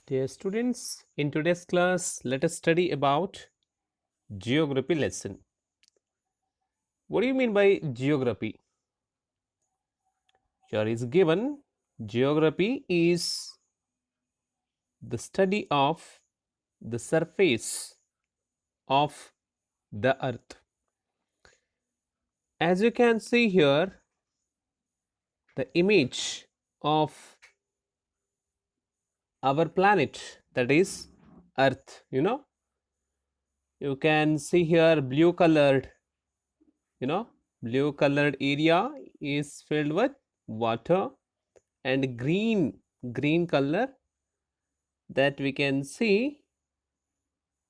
Dear students, in today's class, let us study about geography lesson. What do you mean by geography? Here is given geography is the study of the surface of the earth. As you can see here, the image of our planet, that is earth. You can see here blue colored area is filled with water, and green color, that we can see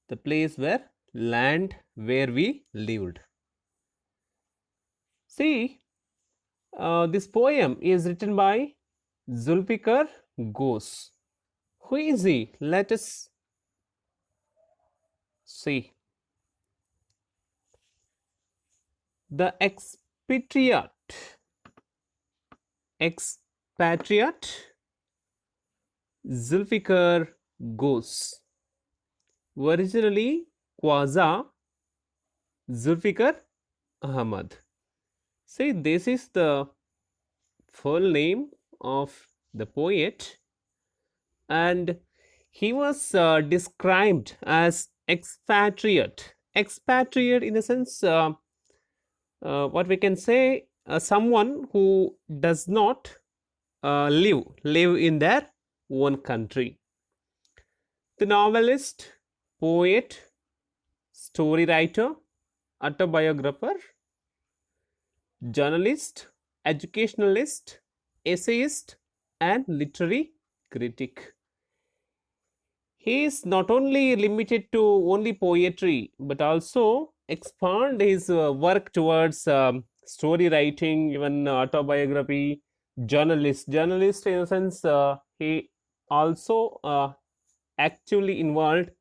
the place where land where we lived. See, this poem is written by Zulfikar Ghose. Who is he? Let us see. The expatriate Zulfikar Ghose, originally Quaza Zulfikar Ahmad. See, this is the full name of the poet, and he was described as expatriate in the sense, what we can say, someone who does not live in their own country. The novelist, poet, story writer, autobiographer, journalist, educationalist, essayist, and literary critic. He is not only limited to only poetry, but also expand his work towards story writing, even autobiography, journalist in a sense, he also actively involved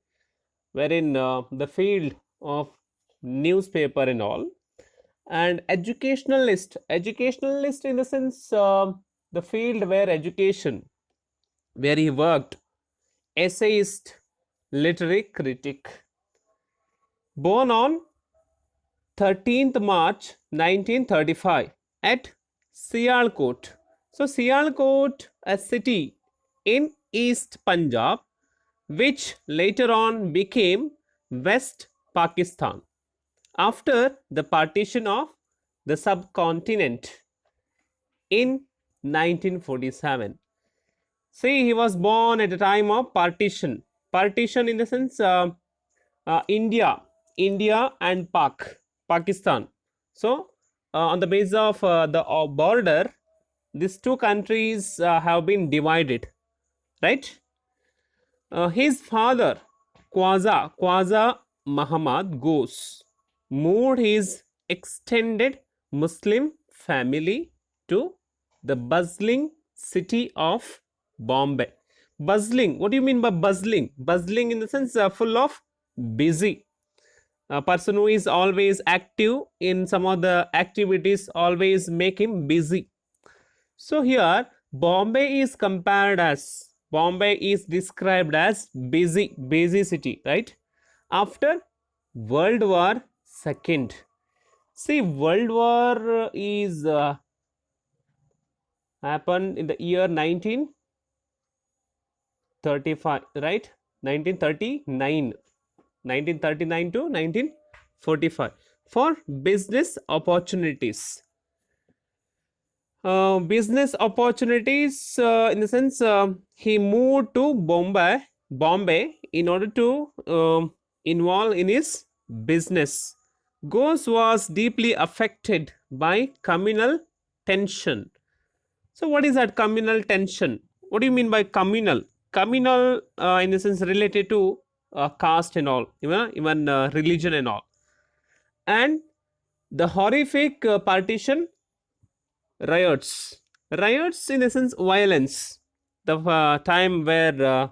wherein the field of newspaper and all, and educationalist in the sense, the field where education, where he worked, essayist, literary critic. Born on 13th March 1935 at Sialkot. So, Sialkot, a city in East Punjab, which later on became West Pakistan after the partition of the subcontinent in 1947. See, he was born at the time of partition. Partition in the sense, India and Pakistan. So, on the basis of the border, these two countries have been divided, right? His father, Quaza Muhammad Ghose, moved his extended Muslim family to the bustling city of Bombay. Bustling, what do you mean by bustling? Bustling in the sense, full of busy. A person who is always active in some of the activities always make him busy. So here Bombay is described as busy city, right? After World War Second. See, World War is happened in the year 1935, right? 1939, 1939 to 1945, for business opportunities. Business opportunities, in the sense, he moved to Bombay in order to involve in his business. Ghose was deeply affected by communal tension. So, what is that communal tension? What do you mean by communal? Communal, in the sense, related to caste and all, even religion and all, and the horrific partition riots in essence violence, the time where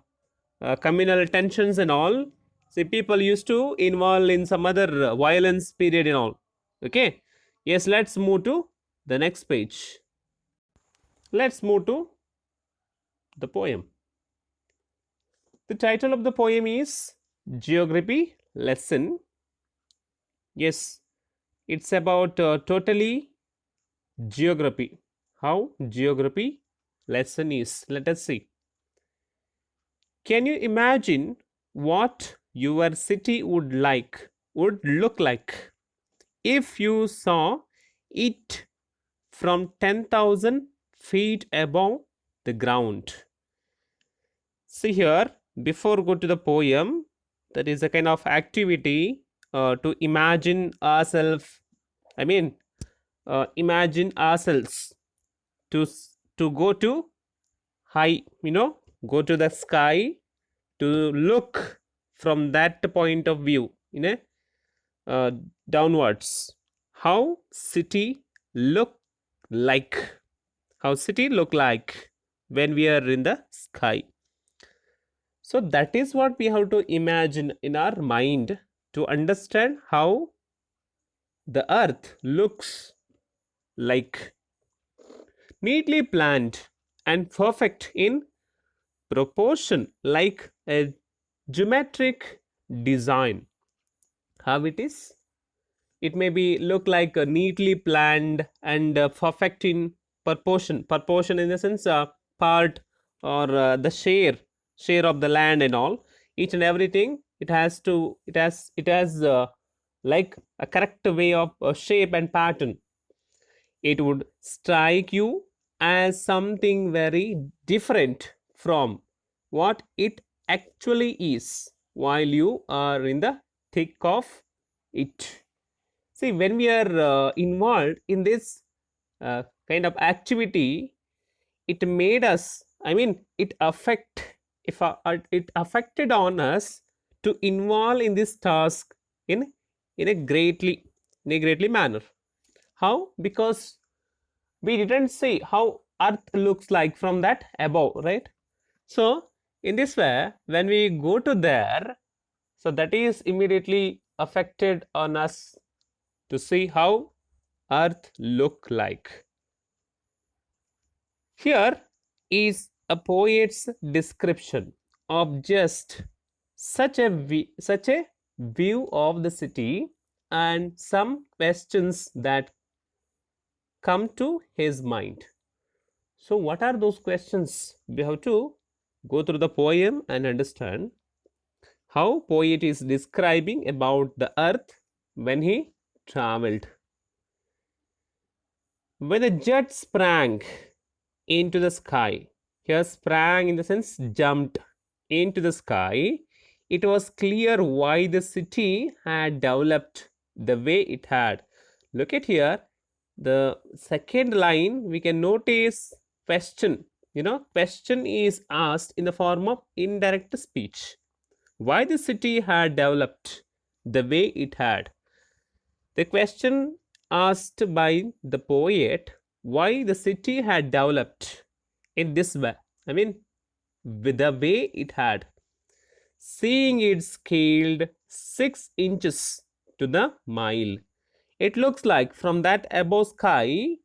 communal tensions and all. See, people used to involve in some other violence period and all. Okay, yes, let's move to the next page. Let's move to the poem. The title of the poem is Geography Lesson. Yes, it's about totally geography. How geography lesson is. Let us see. Can you imagine what your city would look like if you saw it from 10,000 feet above the ground? See here, before go to the poem, that is a kind of activity to imagine ourselves. I mean, imagine ourselves to go to high, go to the sky to look from that point of view, uh, downwards. How city look like? How city look like when we are in the sky? So that is what we have to imagine in our mind to understand how the earth looks like, neatly planned and perfect in proportion, like a geometric design. How it is? It may be look like a neatly planned and perfect in proportion. Proportion in the sense part or the share of the land and all. Each and everything it has like a correct way of shape and pattern. It would strike you as something very different from what it actually is while you are in the thick of it. See, when we are involved in this kind of activity, it made us, I mean, it affected on us to involve in this task in in a greatly manner. How? Because we didn't see how earth looks like from that above, right? So in this way, when we go to there, so that is immediately affected on us to see how earth look like. Here is a poet's description of just such a view of the city and some questions that come to his mind. So, what are those questions? We have to go through the poem and understand how poet is describing about the earth when he traveled. When the jet sprang into the sky, here sprang in the sense jumped into the sky, it was clear why the city had developed the way it had. Look at here, the second line we can notice question. Question is asked in the form of indirect speech. Why the city had developed the way it had. The question asked by the poet why the city had developed in this way. I mean, with the way it had. Seeing it scaled 6 inches to the mile. It looks like from that above sky,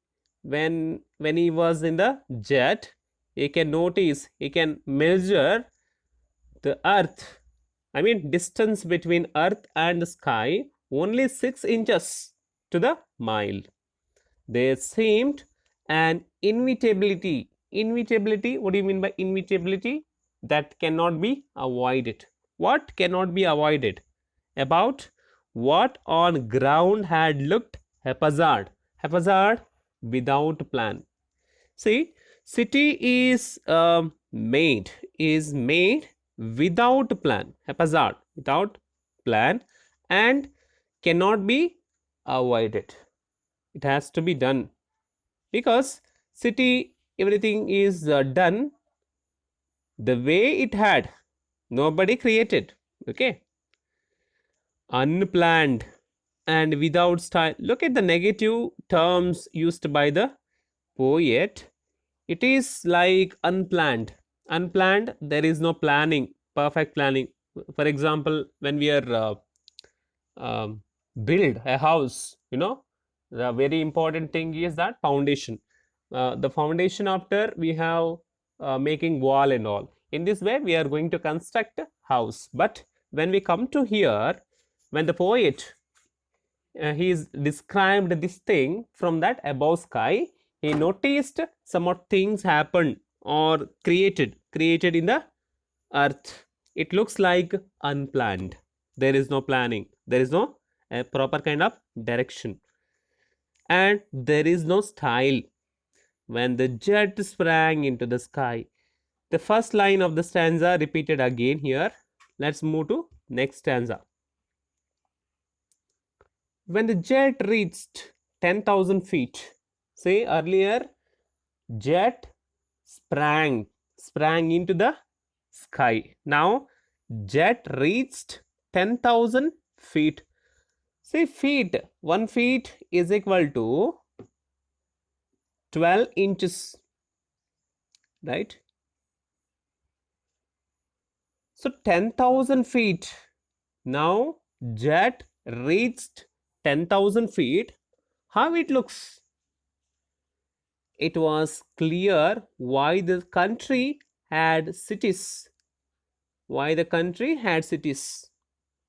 when he was in the jet, he can notice, he can measure the earth. I mean, distance between earth and the sky only 6 inches to the mile. There seemed an inevitability. Inevitability, what do you mean by inevitability? That cannot be avoided. What cannot be avoided? About what on ground had looked haphazard. Haphazard without plan. See, city is made without plan, haphazard, without plan, and cannot be avoided. It has to be done because city everything is done the way it had. Nobody created. Okay, unplanned and without style. Look at the negative terms used by the poet. It is like unplanned. Unplanned, there is no planning, perfect planning. For example, when we are build a house, the very important thing is that foundation. The foundation after we have making wall and all. In this way, we are going to construct a house. But when we come to here, when the poet he is described this thing from that above sky, he noticed some of things happened or created in the earth. It looks like unplanned. There is no planning. There is no proper kind of direction. And there is no style. When the jet sprang into the sky, the first line of the stanza repeated again here. Let's move to next stanza. When the jet reached 10,000 feet, say earlier, jet sprang into the sky. Now, jet reached 10,000 feet. See, feet, 1 feet is equal to 12 inches, right? So 10,000 feet. Now jet reached 10,000 feet. How it looks? It was clear why the country had cities. Why the country had cities?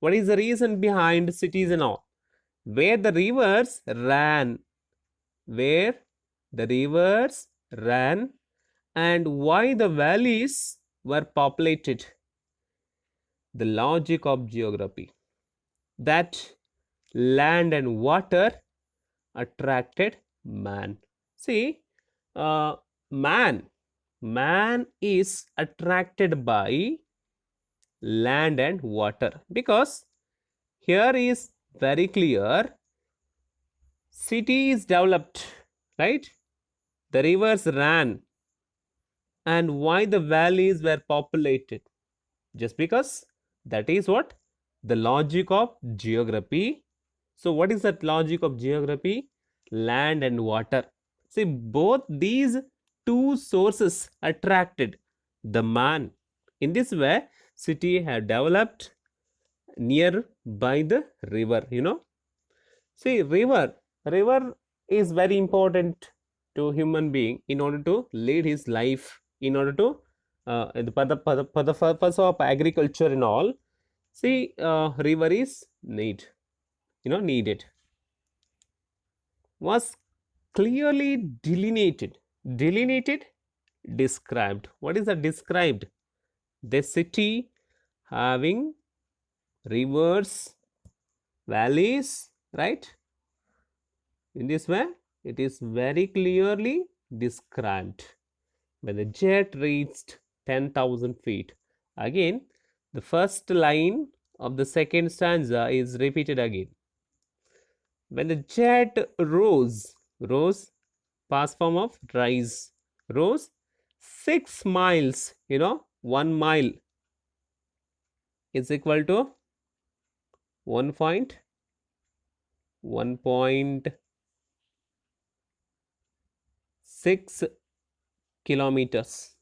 What is the reason behind cities and all? Where the rivers ran. Where the rivers ran and why the valleys were populated. The logic of geography, that land and water attracted man. See, uh, man is attracted by land and water, because here is very clear, city is developed, right? The rivers ran and why the valleys were populated, just because that is what the logic of geography. So what is that logic of geography? Land and water. See, both these two sources attracted the man. In this way, city have developed near by the river, See, river is very important to human being in order to lead his life, in order to for the purpose of agriculture and all. See, river is needed. Was clearly delineated, described. What is that described? The city having rivers, valleys, right? In this way, it is very clearly described. When the jet reached 10,000 feet, again, the first line of the second stanza is repeated again. When the jet rose, past form of rise, rose 6 miles, 1 mile is equal to 1.6 kilometers.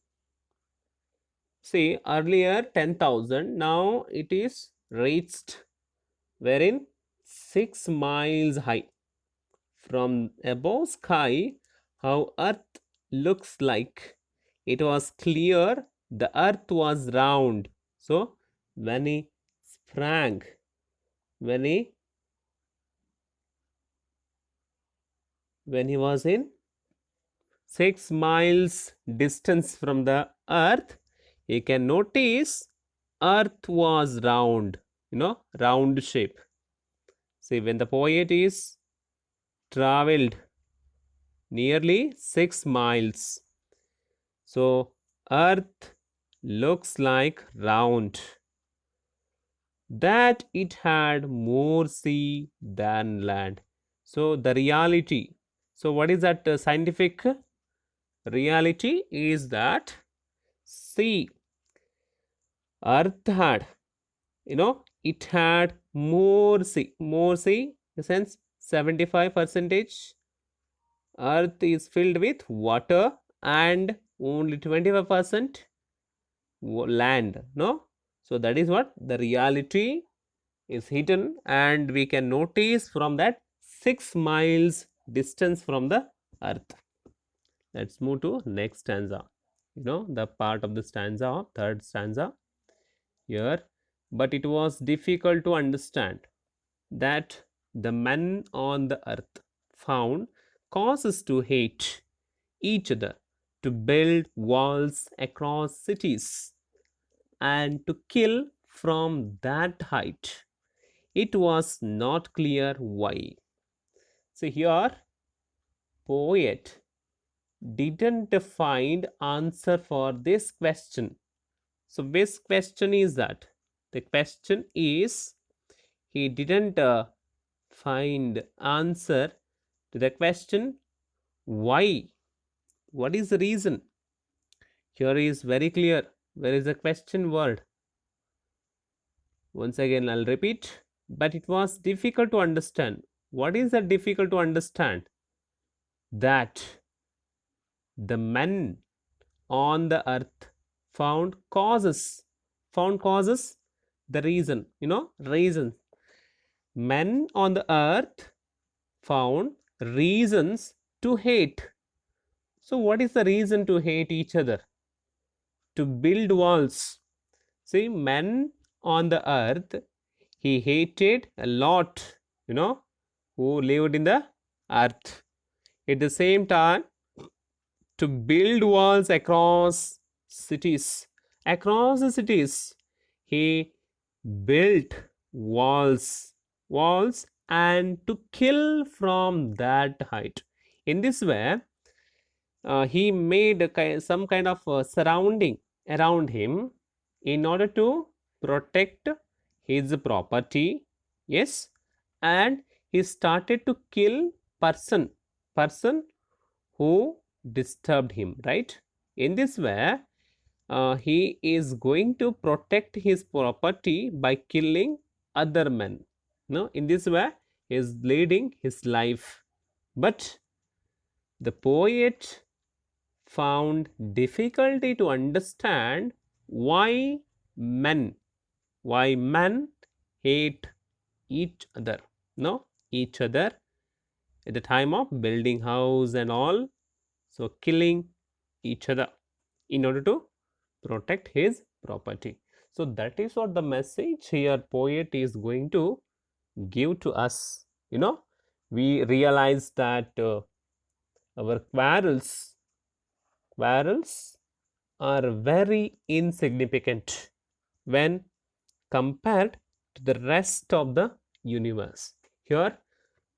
See, earlier 10,000, now it is reached wherein 6 miles high. From above sky, how earth looks like. It was clear the earth was round. So, when he sprang, when he was in 6 miles distance from the earth, you can notice earth was round, round shape. See, when the poet is traveled nearly 6 miles, so earth looks like round, that it had more sea than land. So the reality, so what is that scientific reality is that, see, earth had, it had more sea, in the sense 75% earth is filled with water and only 25% land, so that is what the reality is hidden, and we can notice from that 6 miles distance from the earth. Let's move to next stanza. the part of the stanza, third stanza here. But it was difficult to understand that the men on the earth found causes to hate each other, to build walls across cities, and to kill from that height. It was not clear why. So here, poet didn't find answer for this question. So this question is that the question is he didn't find answer to the question why. What is the reason? Here is very clear. Where is the question word? Once again, I'll repeat. But it was difficult to understand. What is that difficult to understand? That the men on the earth found causes. Found causes, the reason, reason. Men on the earth found reasons to hate. So, what is the reason to hate each other? To build walls. See, men on the earth, he hated a lot, who lived in the earth. At the same time, to build walls across cities. Across the cities, he built walls, and to kill from that height. In this way, he made some kind of surrounding around him in order to protect his property. Yes, and he started to kill person who disturbed him, right? In this way, he is going to protect his property by killing other men. No, in this way, he is leading his life. But the poet found difficulty to understand why men hate each other, each other at the time of building house and all, so killing each other in order to protect his property. So that is what the message here poet is going to give to us. We realize that our quarrels are very insignificant when compared to the rest of the universe. Here,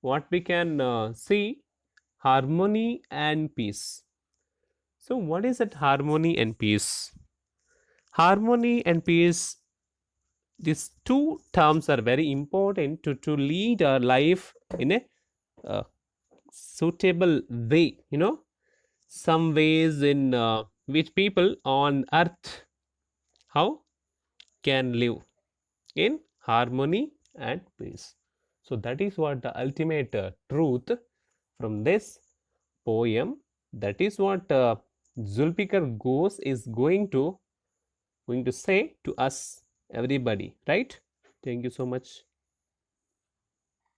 what we can see, harmony and peace. So, what is that harmony and peace? Harmony and peace, these two terms are very important to lead our life in a uh, suitable way. Some ways in which people on earth how can live in harmony and peace. So that is what the ultimate truth from this poem. That is what Zulfikar Ghosh is going to say to us, everybody, right? Thank you so much.